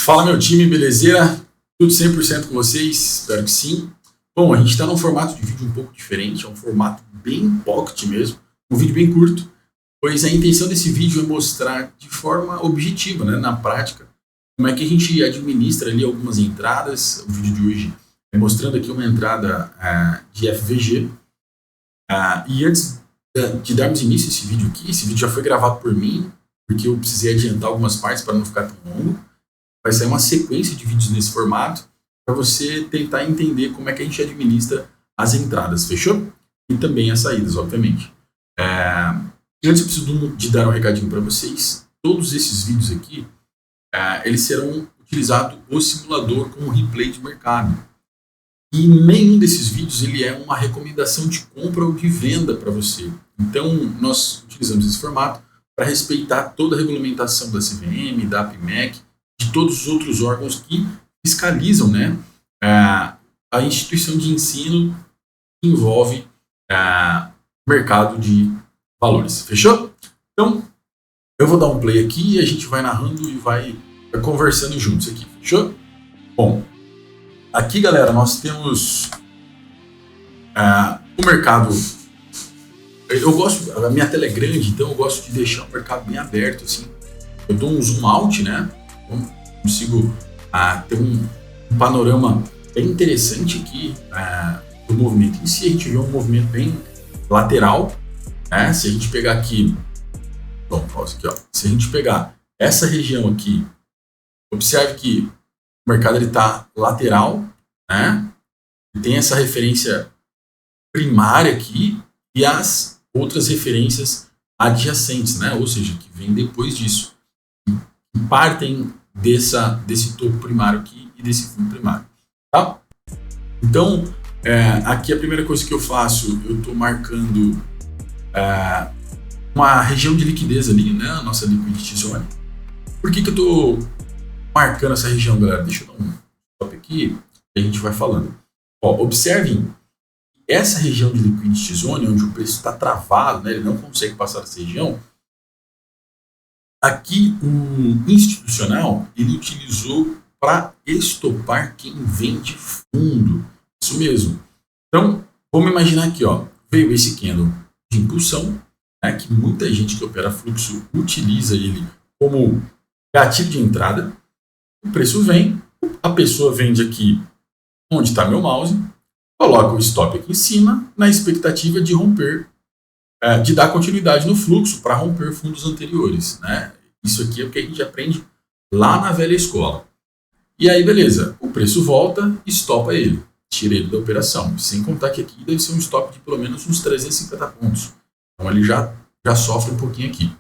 Fala, meu time, belezeira? Tudo 100% com vocês? Espero que sim. Bom, a gente está num formato de vídeo um pouco diferente, é um formato bem pocket mesmo, um vídeo bem curto, pois a intenção desse vídeo é mostrar de forma objetiva, né, na prática, como é que a gente administra ali algumas entradas. O vídeo de hoje é mostrando aqui uma entrada de FVG. E antes de darmos início a esse vídeo aqui, esse vídeo já foi gravado por mim, porque eu precisei adiantar algumas partes para não ficar tão longo. Vai sair uma sequência de vídeos nesse formato para você tentar entender como é que a gente administra as entradas, fechou? E também as saídas, obviamente. Antes eu preciso de dar um recadinho para vocês. Todos esses vídeos aqui, eles serão utilizados o simulador como replay de mercado. E nenhum desses vídeos ele é uma recomendação de compra ou de venda para você. Então, nós utilizamos esse formato para respeitar toda a regulamentação da CVM, da APMEC, de todos os outros órgãos que fiscalizam, né, a instituição de ensino que envolve mercado de valores. Fechou? Então, eu vou dar um play aqui e a gente vai narrando e vai conversando juntos aqui. Fechou? Bom, aqui, galera, nós temos o mercado. Eu gosto, a minha tela é grande, então eu gosto de deixar o mercado bem aberto, assim. Eu dou um zoom out, né? Então, consigo ter um panorama bem interessante aqui do movimento em si. A gente vê um movimento bem lateral, né? Se a gente pegar aqui, bom, pausa aqui, ó. Se a gente pegar essa região aqui, observe que o mercado está lateral, né? E tem essa referência primária aqui e as outras referências adjacentes, né? Ou seja, que vem depois disso, que partem desse topo primário aqui e desse fundo primário, tá? Então, aqui a primeira coisa que eu faço, eu estou marcando uma região de liquidez ali, né? A nossa liquidity zone. Por que eu estou marcando essa região, galera? Deixa eu dar um stop aqui e a gente vai falando. Ó, observem essa região de liquidity zone, onde o preço está travado, né? Ele não consegue passar essa região. Aqui o institucional ele utilizou para estopar quem vende fundo. Isso mesmo. Então, vamos imaginar aqui, ó, veio esse candle de impulsão, né, que muita gente que opera fluxo utiliza ele como gatilho de entrada. O preço vem, a pessoa vende aqui onde está meu mouse, coloca o stop aqui em cima na expectativa de romper, de dar continuidade no fluxo para romper fundos anteriores, né? Isso aqui é o que a gente aprende lá na velha escola. E aí, beleza, o preço volta, estopa ele, tira ele da operação. Sem contar que aqui deve ser um stop de pelo menos uns 350 pontos. Então ele já sofre um pouquinho aqui.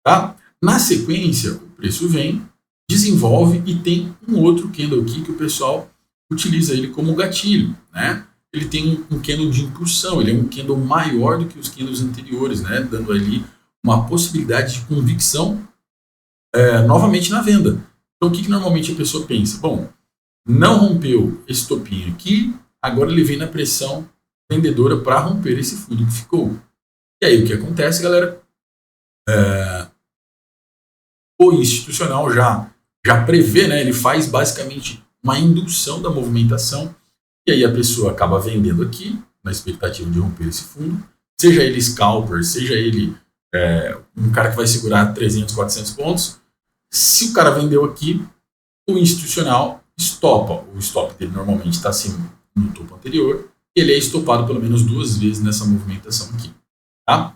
Tá? Na sequência, o preço vem, desenvolve e tem um outro candle aqui que o pessoal utiliza ele como gatilho, né? Ele tem um candle de impulsão, ele é um candle maior do que os candles anteriores, né? Dando ali uma possibilidade de convicção novamente na venda. Então, o que normalmente a pessoa pensa? Bom, não rompeu esse topinho aqui, agora ele vem na pressão vendedora para romper esse fundo que ficou. E aí, o que acontece, galera? O institucional já prevê, né? Ele faz basicamente uma indução da movimentação e aí a pessoa acaba vendendo aqui, na expectativa de romper esse fundo, seja ele scalper, seja ele um cara que vai segurar 300, 400 pontos. Se o cara vendeu aqui, o institucional estopa. O stop dele normalmente está acima no topo anterior. Ele é estopado pelo menos 2 vezes nessa movimentação aqui. Tá?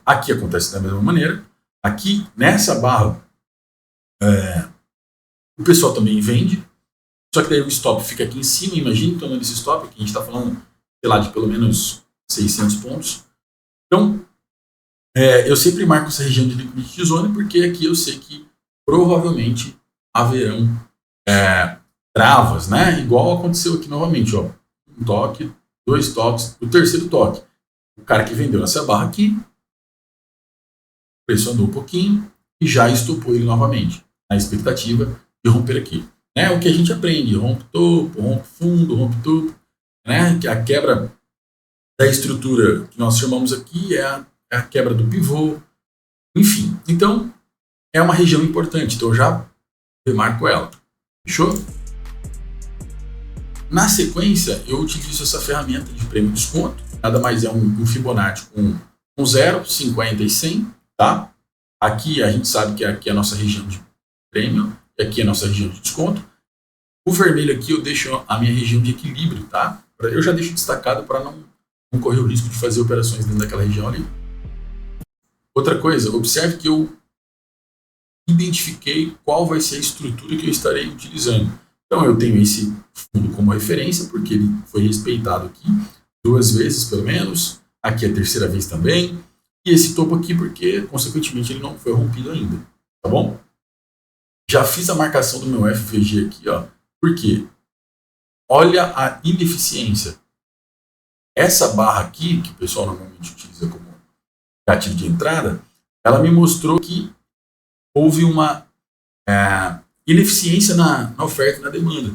Aqui acontece da mesma maneira. Aqui, nessa barra, o pessoal também vende. Só que daí o stop fica aqui em cima. Imagina tomando esse stop, que a gente está falando, sei lá, de pelo menos 600 pontos. Então, eu sempre marco essa região de liquidity zone, porque aqui eu sei que provavelmente haverão travas, né? Igual aconteceu aqui novamente, ó. Um toque, 2 toques, o terceiro toque. O cara que vendeu nessa barra aqui, pressionou um pouquinho e já estopou ele novamente, na expectativa de romper aqui. O que a gente aprende, rompe topo, rompe fundo, rompe topo, né? Que a quebra da estrutura que nós chamamos aqui é a quebra do pivô, enfim. Então, é uma região importante, então eu já remarco ela. Fechou? Na sequência, eu utilizo essa ferramenta de prêmio desconto. Nada mais é um Fibonacci com 0, 50 e 100, tá? Aqui a gente sabe que aqui é a nossa região de prêmio e aqui é a nossa região de desconto. O vermelho aqui eu deixo a minha região de equilíbrio, tá? Eu já deixo destacado para não correr o risco de fazer operações dentro daquela região ali. Outra coisa, observe que eu identifiquei qual vai ser a estrutura que eu estarei utilizando. Então eu tenho esse fundo como referência, porque ele foi respeitado aqui 2 vezes pelo menos, aqui é a 3ª vez também, e esse topo aqui porque, consequentemente, ele não foi rompido ainda, tá bom? Já fiz a marcação do meu FVG aqui, ó, porque olha a ineficiência. Essa barra aqui, que o pessoal normalmente utiliza como gatilho de entrada, ela me mostrou que houve uma ineficiência na oferta e na demanda.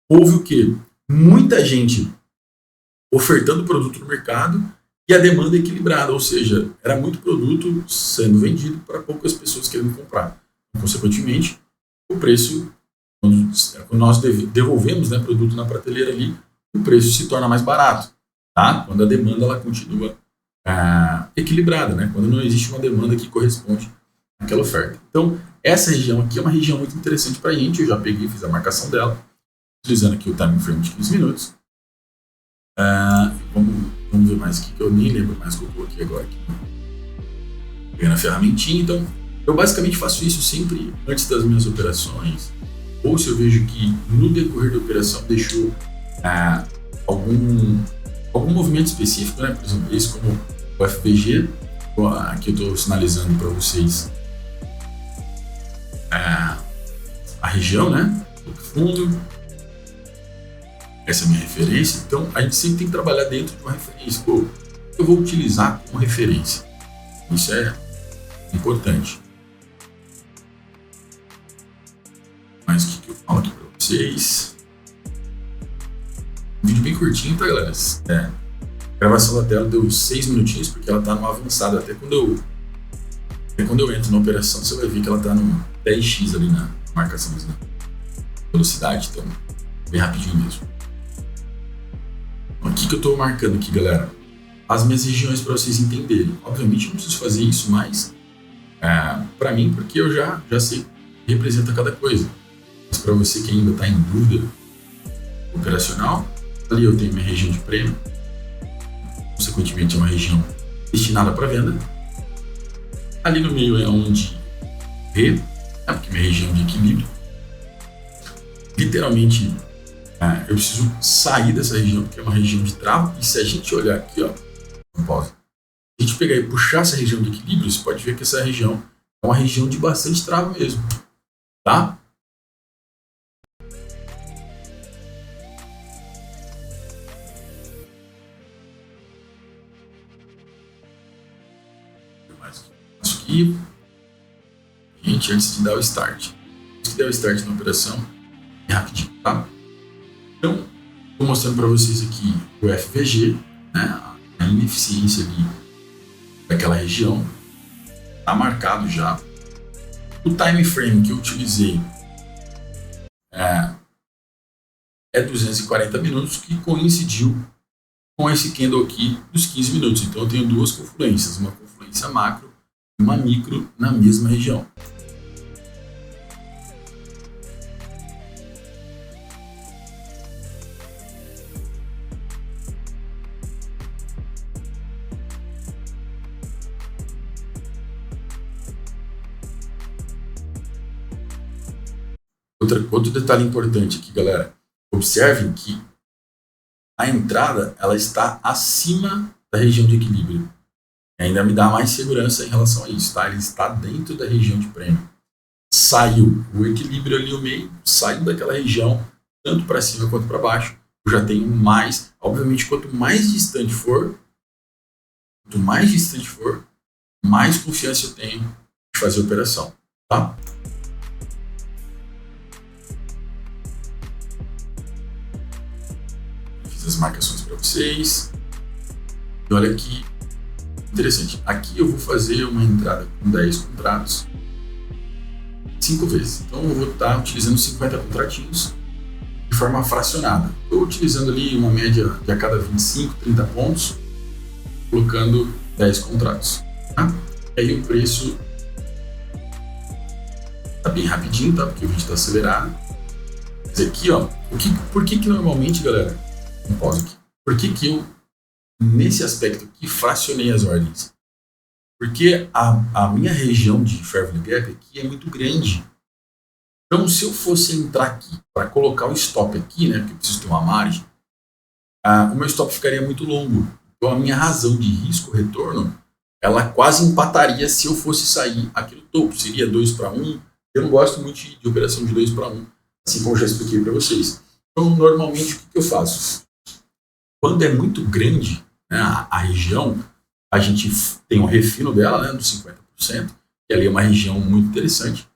Houve o quê? Muita gente ofertando produto no mercado e a demanda equilibrada, ou seja, era muito produto sendo vendido para poucas pessoas querendo comprar. Consequentemente, o preço, quando nós devolvemos, né, produto na prateleira ali, o preço se torna mais barato, tá? Quando a demanda ela continua equilibrada, né? Quando não existe uma demanda que corresponde àquela oferta. Então, essa região aqui é uma região muito interessante para a gente. Eu já peguei e fiz a marcação dela, utilizando aqui o time frame de 15 minutos. Vamos ver mais aqui, que eu nem lembro mais o que eu coloquei agora aqui. Pegando a ferramentinha, então eu basicamente faço isso sempre antes das minhas operações, ou se eu vejo que no decorrer da operação deixou algum movimento específico, né? Por exemplo, esse como o FVG, aqui eu estou sinalizando para vocês a região, né? Do fundo. Essa é a minha referência. Então, a gente sempre tem que trabalhar dentro de uma referência. Pô, eu vou utilizar como referência. Isso é importante. Mas o que eu falo aqui para vocês? Um vídeo bem curtinho, tá, galera? A gravação da tela deu 6 minutinhos, porque ela tá no avançado. Até quando eu entro na operação, você vai ver que ela tá no 10x ali na marcação da velocidade. Então, bem rapidinho mesmo. O que eu estou marcando aqui, galera? As minhas regiões para vocês entenderem. Obviamente eu não preciso fazer isso mais para mim, porque eu já sei que representa cada coisa. Mas para você que ainda está em dúvida operacional, ali eu tenho minha região de prêmio, consequentemente é uma região destinada para venda. Ali no meio é onde porque é minha região de equilíbrio. Literalmente, eu preciso sair dessa região, porque é uma região de trava. E se a gente olhar aqui, ó, pausa, se a gente pegar e puxar essa região de equilíbrio, você pode ver que essa região é uma região de bastante trava mesmo, tá? Isso aqui, gente, antes de dar o start. Antes de dar o start na operação, é rapidinho, tá? Então, estou mostrando para vocês aqui o FVG, né? A ineficiência ali daquela região. Está marcado já. O time frame que eu utilizei é 240 minutos, que coincidiu com esse candle aqui dos 15 minutos. Então, eu tenho 2 confluências, uma confluência macro e uma micro na mesma região. Outro detalhe importante aqui, galera. Observem que a entrada ela está acima da região de equilíbrio. E ainda me dá mais segurança em relação a isso, tá? Ele está dentro da região de prêmio. Saiu o equilíbrio ali no meio, saiu daquela região, tanto para cima quanto para baixo. Eu já tenho mais. Obviamente, quanto mais distante for, mais confiança eu tenho de fazer a operação, tá? As marcações para vocês. E olha que interessante. Aqui eu vou fazer uma entrada com 10 contratos. 5 vezes. Então eu vou estar utilizando 50 contratinhos de forma fracionada. Estou utilizando ali uma média de a cada 25, 30 pontos, colocando 10 contratos. Tá? E aí o preço tá bem rapidinho, tá? Porque o vídeo está acelerado. Mas aqui, ó, por que normalmente, galera, um pause aqui. Por que eu, nesse aspecto aqui, fracionei as ordens? Porque a minha região de Fair Value Gap aqui é muito grande. Então, se eu fosse entrar aqui para colocar o stop aqui, né, porque eu preciso ter uma margem, o meu stop ficaria muito longo. Então, a minha razão de risco-retorno, ela quase empataria se eu fosse sair aqui no topo. Seria 2 para 1. Eu não gosto muito de operação de 2 para 1, assim como eu já expliquei para vocês. Então, normalmente, o que eu faço? Quando é muito grande, né, a região, a gente tem um refino dela, né, dos 50%, que ali é uma região muito interessante.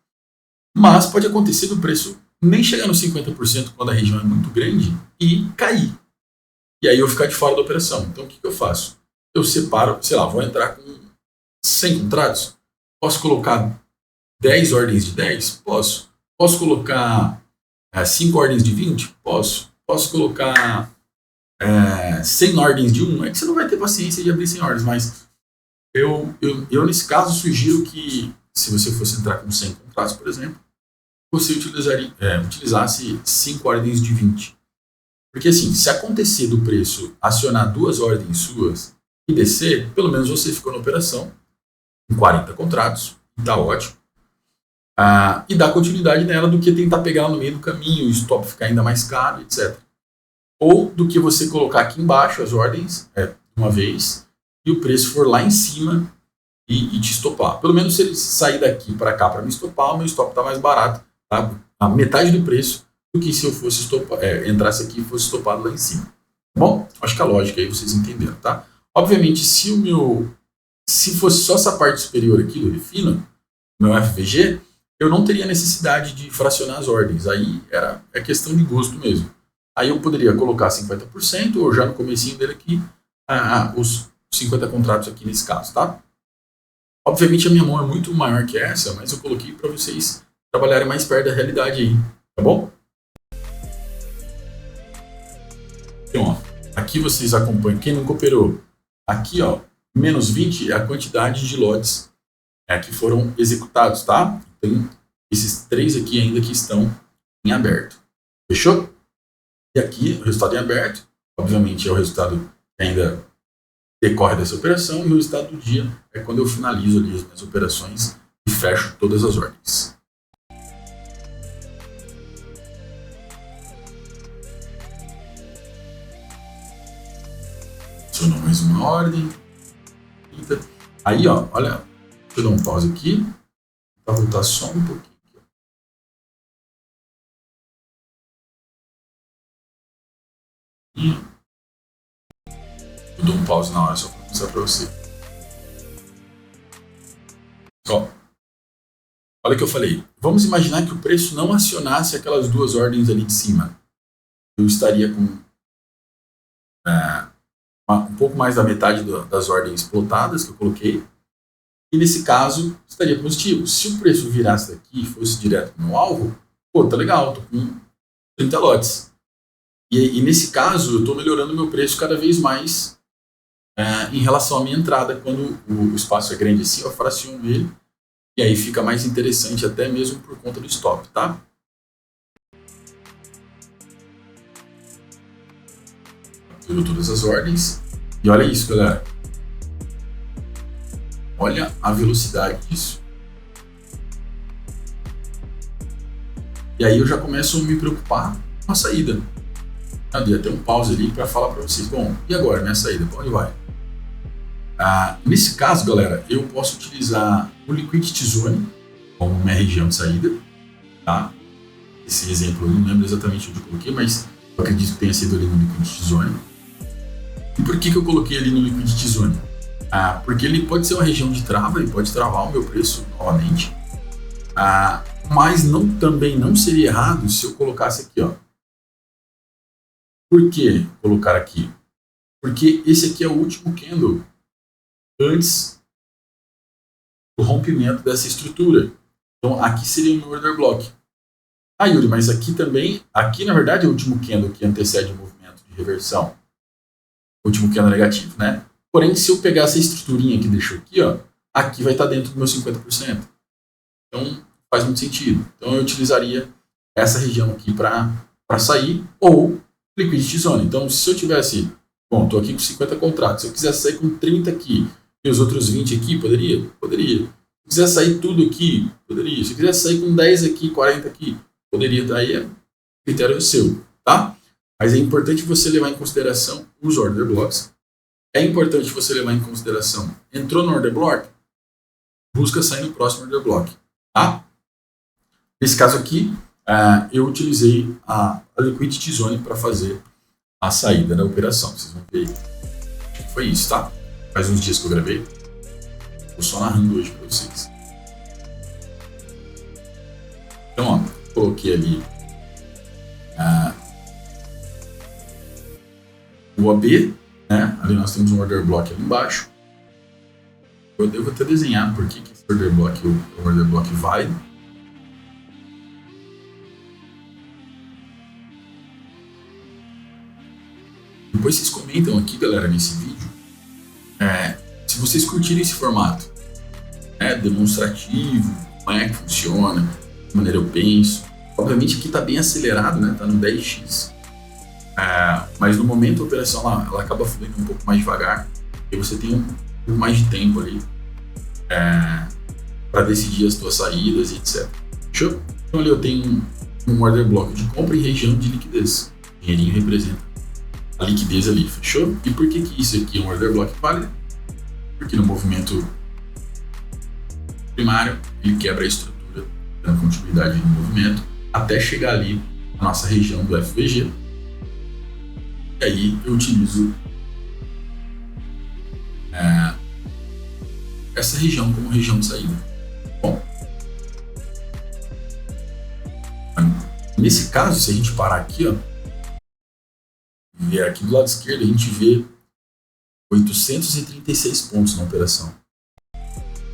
Mas pode acontecer do preço nem chegar nos 50% quando a região é muito grande e cair. E aí eu ficar de fora da operação. Então o que eu faço? Eu separo, sei lá, vou entrar com 100 contratos. Posso colocar 10 ordens de 10? Posso. Posso colocar 5 ordens de 20? Posso. Posso colocar 100 ordens de 1? É que você não vai ter paciência de abrir 100 ordens, mas eu nesse caso sugiro que se você fosse entrar com 100 contratos, por exemplo, você utilizasse 5 ordens de 20. Porque assim, se acontecer do preço acionar 2 ordens suas e descer, pelo menos você ficou na operação com 40 contratos, e está ótimo. E dá continuidade nela do que tentar pegar ela no meio do caminho, o stop ficar ainda mais caro, etc. Ou do que você colocar aqui embaixo as ordens de uma vez e o preço for lá em cima e te estopar. Pelo menos se ele sair daqui para cá para me estopar, o meu stop está mais barato, tá? A metade do preço do que se eu fosse entrasse aqui e fosse estopado lá em cima. Bom, acho que a lógica aí vocês entenderam, tá? Obviamente, se fosse só essa parte superior aqui do refino, meu FVG, eu não teria necessidade de fracionar as ordens. Aí é questão de gosto mesmo. Aí eu poderia colocar 50% ou já no comecinho dele aqui, os 50 contratos aqui nesse caso, tá? Obviamente a minha mão é muito maior que essa, mas eu coloquei para vocês trabalharem mais perto da realidade aí, tá bom? Então, ó, aqui vocês acompanham, quem nunca operou, aqui ó, menos 20 é a quantidade de lotes que foram executados, tá? Tem esses 3 aqui ainda que estão em aberto, fechou? E aqui o resultado em aberto, obviamente é o resultado que ainda decorre dessa operação, e o resultado do dia é quando eu finalizo ali as minhas operações e fecho todas as ordens. Adicionou mais uma ordem. Aí, ó, olha, deixa eu dar um pause aqui para voltar só um pouquinho. Eu dou um pause na hora só para mostrar para você. Ó, olha o que eu falei. Vamos imaginar que o preço não acionasse aquelas 2 ordens ali de cima. Eu estaria com um pouco mais da metade das ordens plotadas que eu coloquei. E nesse caso, estaria positivo. Se o preço virasse daqui e fosse direto no alvo, pô, tá legal, tô com 30 lotes. E nesse caso, eu estou melhorando meu preço cada vez mais em relação à minha entrada. Quando o espaço é grande assim, eu fraciono ele. E aí fica mais interessante até mesmo por conta do stop, tá? Capturou todas as ordens. E olha isso, galera. Olha a velocidade disso. E aí eu já começo a me preocupar com a saída. Eu dei até um pause ali para falar para vocês. Bom, e agora minha saída? Para onde vai? Nesse caso, galera, eu posso utilizar o Liquidity Zone como minha região de saída. Tá? Esse exemplo eu não lembro exatamente onde eu coloquei, mas eu acredito que tenha sido ali no Liquidity Zone. E por que eu coloquei ali no Liquidity Zone? Porque ele pode ser uma região de trava e pode travar o meu preço novamente. Mas também não seria errado se eu colocasse aqui, ó. Por que colocar aqui? Porque esse aqui é o último candle antes do rompimento dessa estrutura. Então, aqui seria o meu order block. Ah, Yuri, mas aqui também, aqui na verdade é o último candle que antecede o movimento de reversão. O último candle negativo, né? Porém, se eu pegar essa estruturinha que deixou aqui, ó, aqui vai estar dentro do meu 50%. Então, faz muito sentido. Então, eu utilizaria essa região aqui para sair, ou liquidity zone. Então, se eu tivesse, bom, estou aqui com 50 contratos, se eu quisesse sair com 30 aqui e os outros 20 aqui, poderia? Poderia. Se eu quisesse sair tudo aqui, poderia. Se eu quisesse sair com 10 aqui, 40 aqui, poderia. Daí é critério seu, tá? Mas é importante você levar em consideração os order blocks. É importante você levar em consideração, entrou no order block, busca sair no próximo order block, tá? Nesse caso aqui, eu utilizei a liquidity zone para fazer a saída da operação. Vocês vão ver. Foi isso, tá? Faz uns dias que eu gravei. Estou só narrando hoje para vocês. Então, ó, coloquei ali o AB, né? Ali nós temos um order block ali embaixo. Eu devo até desenhar por que esse order block é o order block válido. Depois vocês comentam aqui, galera, nesse vídeo, se vocês curtirem esse formato, demonstrativo, como é que funciona, de maneira eu penso. Obviamente aqui está bem acelerado, né? Está no 10x. Mas no momento a operação ela acaba fluindo um pouco mais devagar, e você tem um pouco mais de tempo ali para decidir as suas saídas e etc. Fechou? Então ali eu tenho um order block de compra em região de liquidez. O dinheirinho representa a liquidez ali, fechou? E por que isso aqui é um order block válido? Porque no movimento primário ele quebra a estrutura, dando continuidade no movimento, até chegar ali na nossa região do FVG. E aí eu utilizo essa região como região de saída. Bom, nesse caso, se a gente parar aqui, ó, e ver aqui do lado esquerdo, a gente vê 836 pontos na operação.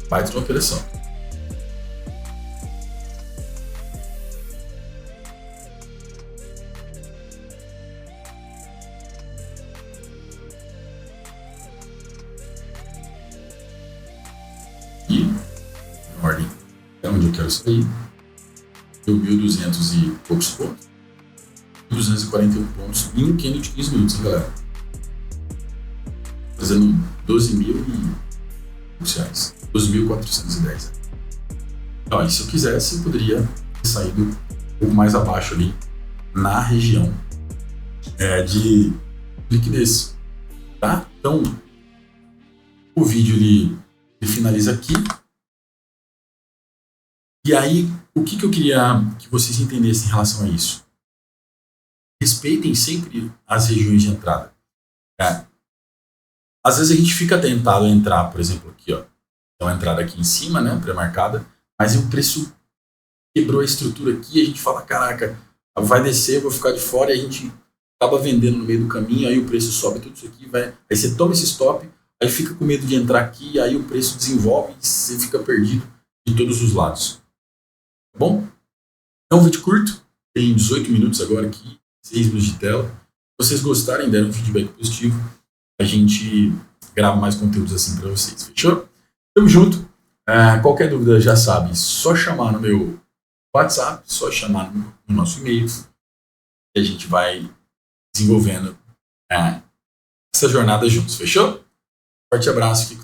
Baita na operação. E, em ordem, é onde eu quero sair. Deu 1.200 e poucos pontos. 241 pontos em um candle de 15 minutos, hein, galera? Fazendo 12 mil e reais. 12.410. Então, e se eu quisesse, eu poderia ter saído um pouco mais abaixo ali na região de liquidez, tá? Então, o vídeo ele finaliza aqui. E aí, o que eu queria que vocês entendessem em relação a isso? Respeitem sempre as regiões de entrada. Às vezes a gente fica tentado a entrar, por exemplo, aqui, ó. Então a entrada aqui em cima, né, pré-marcada, mas o preço quebrou a estrutura aqui e a gente fala, caraca, vai descer, eu vou ficar de fora, e a gente acaba vendendo no meio do caminho, aí o preço sobe tudo isso aqui, aí você toma esse stop, aí fica com medo de entrar aqui, aí o preço desenvolve e você fica perdido de todos os lados. Tá bom? É um vídeo curto, tem 18 minutos agora aqui, 6 minutos de tela. Se vocês gostarem, deram um feedback positivo, a gente grava mais conteúdos assim para vocês, fechou? Tamo junto. Qualquer dúvida já sabe, só chamar no meu WhatsApp, só chamar no nosso e-mail, e a gente vai desenvolvendo essa jornada juntos, fechou? Forte abraço, fique